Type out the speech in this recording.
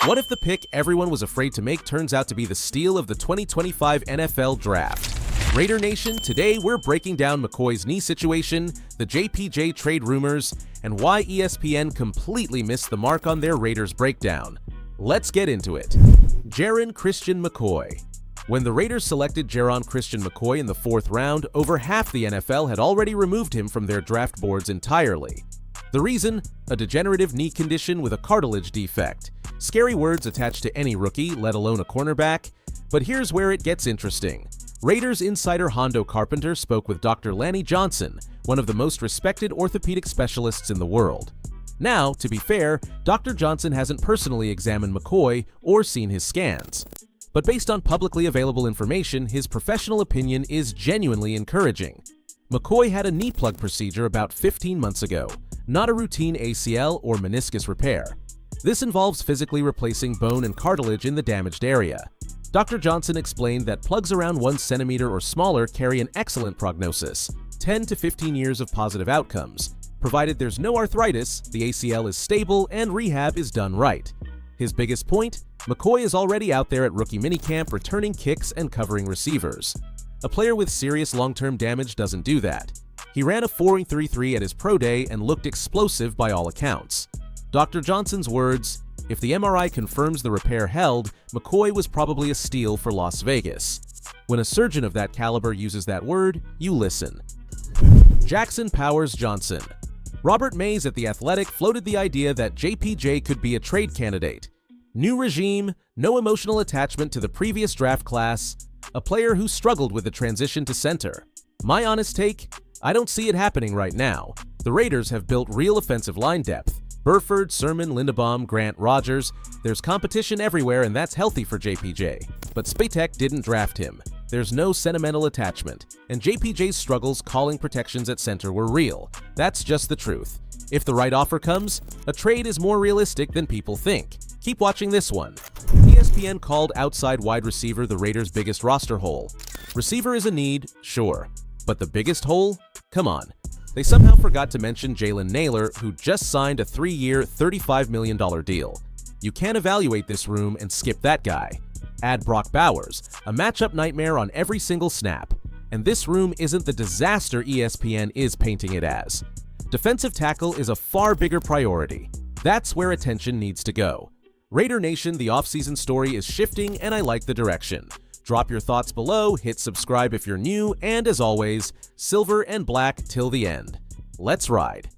What if the pick everyone was afraid to make turns out to be the steal of the 2025 NFL Draft? Raider Nation, today we're breaking down McCoy's knee situation, the JPJ trade rumors, and why ESPN completely missed the mark on their Raiders breakdown. Let's get into it. Jermod Christian McCoy. When the Raiders selected Jermod Christian McCoy in the 4th round, over half the NFL had already removed him from their draft boards entirely. The reason? A degenerative knee condition with a cartilage defect. Scary words attached to any rookie, let alone a cornerback. But here's where it gets interesting. Raiders insider Hondo Carpenter spoke with Dr. Lanny Johnson, one of the most respected orthopedic specialists in the world. Now, to be fair, Dr. Johnson hasn't personally examined McCoy or seen his scans. But based on publicly available information, his professional opinion is genuinely encouraging. McCoy had a knee plug procedure about 15 months ago, not a routine ACL or meniscus repair. This involves physically replacing bone and cartilage in the damaged area. Dr. Johnson explained that plugs around 1 centimeter or smaller carry an excellent prognosis, 10 to 15 years of positive outcomes. Provided there's no arthritis, the ACL is stable, and rehab is done right. His biggest point? McCoy is already out there at rookie minicamp returning kicks and covering receivers. A player with serious long-term damage doesn't do that. He ran a 4.33 at his pro day and looked explosive by all accounts. Dr. Johnson's words, "If the MRI confirms the repair held, McCoy was probably a steal for Las Vegas." When a surgeon of that caliber uses that word, you listen. Jackson Powers Johnson. Robert Mays at The Athletic floated the idea that JPJ could be a trade candidate. New regime, no emotional attachment to the previous draft class, a player who struggled with the transition to center. My honest take? I don't see it happening right now. The Raiders have built real offensive line depth. Burford, Sermon, Linderbaum, Grant, Rogers. There's competition everywhere, and that's healthy for JPJ. But Spatek didn't draft him. There's no sentimental attachment, and JPJ's struggles calling protections at center were real. That's just the truth. If the right offer comes, a trade is more realistic than people think. Keep watching this one. ESPN called outside wide receiver the Raiders' biggest roster hole. Receiver is a need, sure. But the biggest hole? Come on. They somehow forgot to mention Jalen Nailor, who just signed a 3-year, $35 million deal. You can't evaluate this room and skip that guy. Add Brock Bowers, a matchup nightmare on every single snap. And this room isn't the disaster ESPN is painting it as. Defensive tackle is a far bigger priority. That's where attention needs to go. Raider Nation, the offseason story is shifting, and I like the direction. Drop your thoughts below, hit subscribe if you're new, and as always, silver and black till the end. Let's ride.